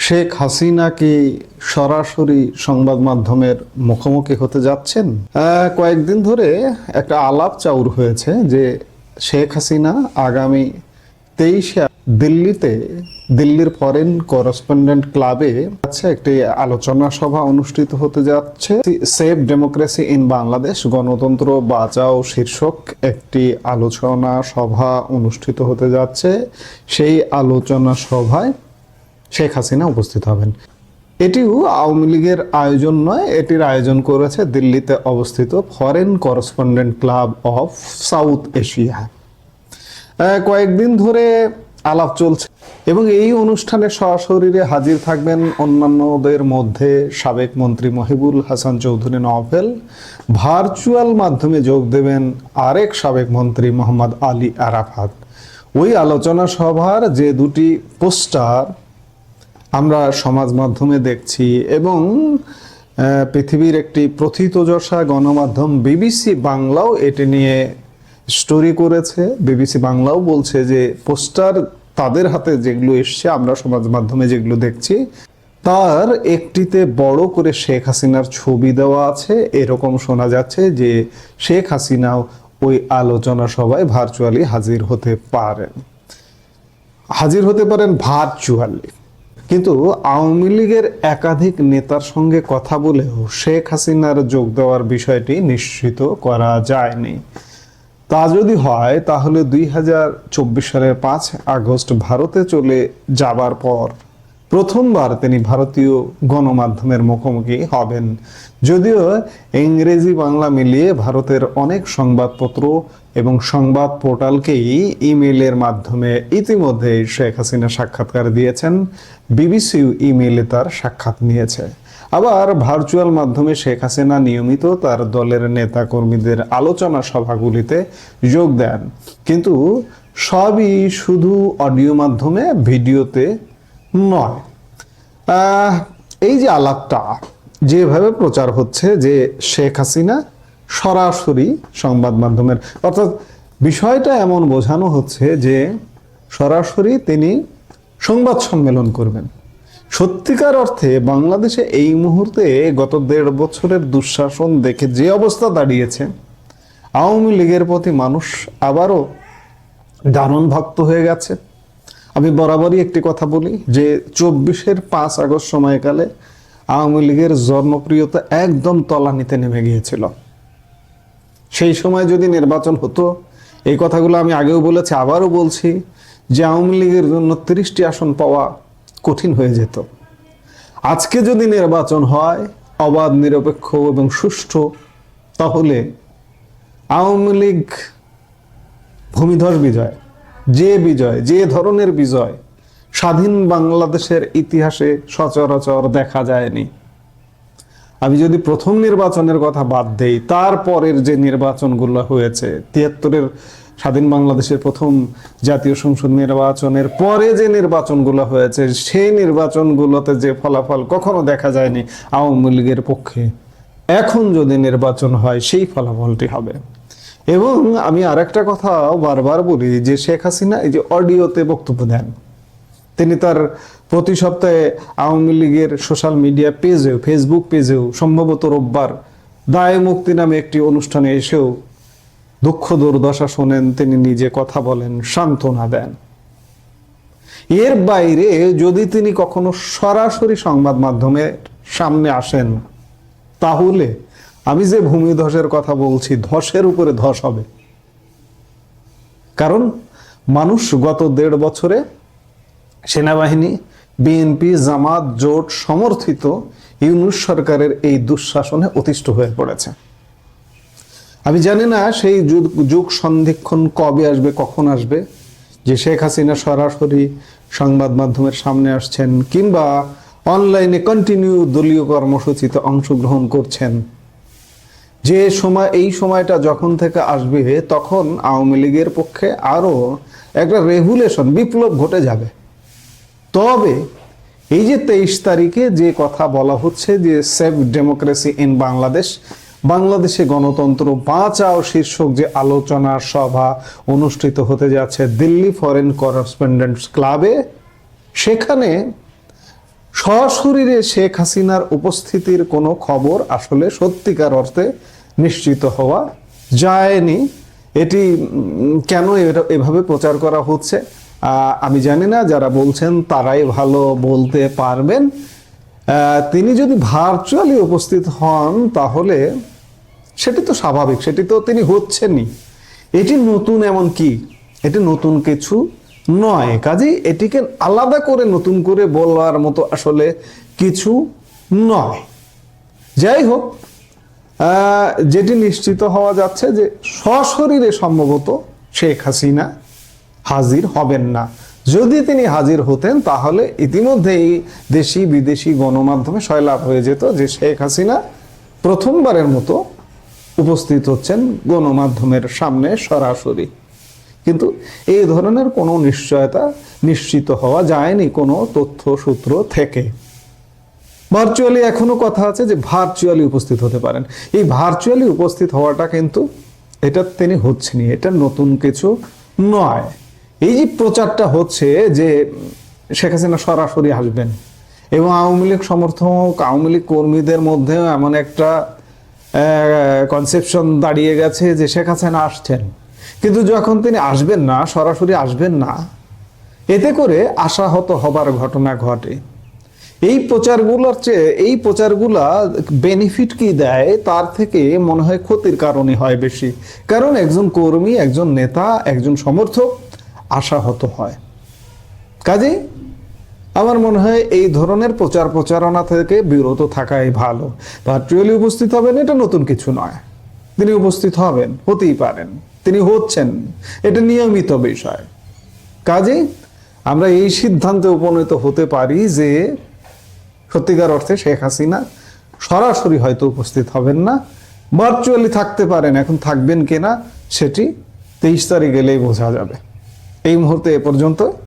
শেখ হাসিনা কি সরাসরি সংবাদ মাধ্যমের মুখোমুখি হতে যাচ্ছেন? কয়েকদিন ধরে একটা আলাপ চাউর হয়েছে যে শেখ হাসিনা আগামী 23শে দিল্লির ফরেন করেসপন্ডেন্ট ক্লাবে একটি আলোচনা সভা অনুষ্ঠিত হতে যাচ্ছে। সেভ ডেমোক্রেসি ইন বাংলাদেশ, গণতন্ত্র বাঁচাও শীর্ষক একটি আলোচনা সভা অনুষ্ঠিত হতে যাচ্ছে। সেই আলোচনা সভায় শেখ হাসিনা উপস্থিত হবেন। এটিও আওয়ামী লীগের আয়োজন নয়, এটির আয়োজন করেছে দিল্লিতে অবস্থিত foreign correspondent club of south Asia. কয়েকদিন ধরে আলাপ চলছে এবং এই অনুষ্ঠানে সশরীরে হাজির থাকবেন অন্যান্যদের মধ্যে সাবেক মন্ত্রী মহিবুল হাসান চৌধুরী নওফেল। ভার্চুয়াল মাধ্যমে যোগ দেবেন আরেক সাবেক মন্ত্রী মোহাম্মদ আলী আরাফাত। ওই আলোচনা সভার যে দুটি পোস্টার আমরা সমাজ মাধ্যমে দেখছি এবং পৃথিবীর একটি প্রথিতযশা গণমাধ্যম বিবিসি বাংলাও এটি নিয়ে স্টোরি করেছে। বিবিসি বাংলাও বলছে যে পোস্টার তাদের হাতে যেগুলো এসছে, আমরা সমাজ মাধ্যমে যেগুলো দেখছি, তার একটিতে বড় করে শেখ হাসিনার ছবি দেওয়া আছে। এরকম শোনা যাচ্ছে যে শেখ হাসিনাও ওই আলোচনা সভায় ভার্চুয়ালি হাজির হতে পারেন ভার্চুয়ালি। কিন্তু আওয়ামী লীগের একাধিক নেতার সঙ্গে কথা বলেও শেখ হাসিনার যোগ দেওয়ার বিষয়টি নিশ্চিত করা যায়নি। তা যদি হয় তাহলে 2024 সালের 5 আগস্ট ভারতে চলে যাবার পর প্রথমবার তিনি ভারতীয় গণমাধ্যমের মুখোমুখি হবেন। যদিও ইংরেজি বাংলা মিলিয়ে ভারতের অনেক সংবাদপত্র এবং সংবাদ পোর্টালকেই ইমেইলের মাধ্যমে ইতিমধ্যে শেখ হাসিনা সাক্ষাৎকার দিয়েছেন, বিবিসিও ইমেইলে তার সাক্ষাৎ নিয়েছে। আবার ভার্চুয়াল মাধ্যমে শেখ হাসিনা নিয়মিত তার দলের নেতা কর্মীদের আলোচনা সভাগুলিতে যোগ দেন, কিন্তু সবই শুধু অডিও মাধ্যমে, ভিডিওতে নয়। এই যে আলাপটা যেভাবে প্রচার হচ্ছে যে শেখ হাসিনা সরাসরি সংবাদ মাধ্যমের, অর্থাৎ বিষয়টা এমন বোঝানো হচ্ছে যে সরাসরি তিনি সংবাদ সম্মেলন করবেন। সত্যিকার অর্থে বাংলাদেশে এই মুহূর্তে গত 1.5 বছরের দুঃশাসন দেখে যে অবস্থা দাঁড়িয়েছে, আওয়ামী লীগের প্রতি মানুষ আবারও দারুণ ভক্ত হয়ে গেছে। আমি বরাবরই একটি কথা বলি যে 24-এর 5 আগস্ট সময়কালে আওয়ামী লীগের জনপ্রিয়তা একদম তলানিতে নেমে গিয়েছিল। সেই সময় যদি নির্বাচন হতো, এই কথাগুলো আমি আগেও বলেছি, আবারও বলছি, যে আওয়ামী লীগের জন্য 30টি আসন পাওয়া কঠিন হয়ে যেত। আজকে যদি নির্বাচন হয় অবাধ, নিরপেক্ষ এবং সুষ্ঠু, তাহলে আওয়ামী লীগ ভূমিধস বিজয়, যে ধরনের বিজয় স্বাধীন বাংলাদেশের ইতিহাসে সচরাচর দেখা যায়নি। আমি যদি প্রথম নির্বাচনের কথা বাদ দেই, তারপরের যে নির্বাচনগুলো হয়েছে, 73-এর স্বাধীন বাংলাদেশের প্রথম জাতীয় সংসদ নির্বাচনের পরে যে নির্বাচনগুলো হয়েছে, সেই নির্বাচনগুলোতে যে ফলাফল কখনো দেখা যায়নি আওয়ামী লীগের পক্ষে, এখন যদি নির্বাচন হয় সেই ফলাফলটি হবে। এবং আমি আরেকটা কথা বারবার বলি যে শেখ হাসিনা এই যে অডিওতে বক্তব্য দেন, তিনি তার প্রতি সপ্তাহে আওয়ামী লীগের সোশ্যাল মিডিয়া পেজেও, ফেসবুক পেজেও, সম্ভবত রোববার দায় মুক্তি নামে একটি অনুষ্ঠানে এসেও দুঃখ দুর্দশা শোনেন, তিনি নিজে কথা বলেন, সান্ত্বনা দেন। এর বাইরে যদি তিনি কখনো সরাসরি সংবাদ মাধ্যমের সামনে আসেন, তাহলে আমি যে ভূমিধসের কথা বলছি, ধসের উপরে ধস হবে। কারণ মানুষ গত 1.5 বছরে সেনাবাহিনী, বিএনপি, জামাত জোট সমর্থিত ইউনূস সরকারের এই দুঃশাসনে অতিষ্ঠ হয়ে পড়েছে। আমি জানি না সেই যুগ সন্ধিক্ষণ কবে আসবে, কখন আসবে, যে শেখ হাসিনা সরাসরি সংবাদ মাধ্যমের সামনে আসছেন কিংবা অনলাইনে কন্টিনিউ দলীয় কর্মসূচিতে অংশগ্রহণ করছেন। যে সময়, এই সময়টা যখন থেকে আসবে, তখন আওয়ামী লীগের পক্ষে আরো একটা রেভুলেশন, বিপ্লব ঘটে যাবে। তবে এই যে 23 তারিখে যে কথা বলা হচ্ছে যে সেভ ডেমোক্রেসি ইন বাংলাদেশে গণতন্ত্র বাঁচাও শীর্ষক যে আলোচনা সভা অনুষ্ঠিত হতে যাচ্ছে দিল্লি ফরেন করেসপন্ডেন্টস ক্লাবে, সেখানে সশরীরে শেখ হাসিনার উপস্থিতির কোনো খবর আসলে সত্যিকার অর্থে নিশ্চিত হওয়া যায়নি। এটি কেন এভাবে প্রচার করা হচ্ছে আমি জানি না, যারা বলছেন তারাই ভালো বলতে পারবেন। তিনি যদি ভার্চুয়ালি উপস্থিত হন তাহলে সেটি তো স্বাভাবিক, সেটি তো তিনি হচ্ছেনই। এটি নতুন এমন কি? এটি নতুন কিছু নয়, কাজেই এটিকে আলাদা করে নতুন করে বলার মতো আসলে কিছু নয়। যাই হোক, যেটি নিশ্চিত হওয়া যাচ্ছে যে সশরীরে সম্ভবত শেখ হাসিনা হাজির হবেন না। যদি তিনি হাজির হতেন তাহলে ইতিমধ্যেই দেশি বিদেশি গণমাধ্যমে সয়লাভ হয়ে যেত যে শেখ হাসিনা প্রথমবারের মতো উপস্থিত হচ্ছেন গণমাধ্যমের সামনে সরাসরি। কিন্তু এই ধরনের কোনো নিশ্চয়তা নিশ্চিত হওয়া যায়নি কোনো তথ্য সূত্র থেকে। ভার্চুয়ালি এখনো কথা আছে যে ভার্চুয়ালি উপস্থিত হতে পারেন। এই ভার্চুয়ালি উপস্থিত হওয়াটা কিন্তু এটা তিনি হচ্ছেনই, এটা নতুন কিছু নয়। এই যে প্রচারটা হচ্ছে যে শেখ হাসিনা সরাসরি আসবেন এবং আওয়ামী লীগ সমর্থক আওয়ামী লীগ কর্মীদের মধ্যেও এমন একটা কনসেপশন দাঁড়িয়ে গেছে যে শেখ হাসিনা আসছেন, কিন্তু যখন তিনি আসবেন না, সরাসরি আসবেন না, এতে করে আশাহত হবার ঘটনা ঘটে। এই প্রচারগুলা বেনিফিট কি দেয় তার থেকে মনে হয় ক্ষতির কারণে হয় বেশি। কারণ একজন কর্মী, একজন নেতা, একজন সমর্থক আশাহত হয়। কাজেই আমার মনে হয় এই ধরনের প্রচারণা থেকে বিরত থাকাই ভালো। ভার্চুয়ালি উপস্থিত হবেন এটা নতুন কিছু নয়, তিনি উপস্থিত হবেন, হতেই পারেন, তিনি হচ্ছেন, এটা নিয়মিত বিষয়। কাজেই আমরা এই সিদ্ধান্তে উপনীত হতে পারি যে সত্যিকার অর্থে শেখ হাসিনা সরাসরি হয়তো উপস্থিত হবেন না, ভার্চুয়ালি থাকতে পারেন। এখন থাকবেন কিনা সেটি 23 তারিখ গেলেই বোঝা যাবে। এই মুহূর্তে এ পর্যন্ত।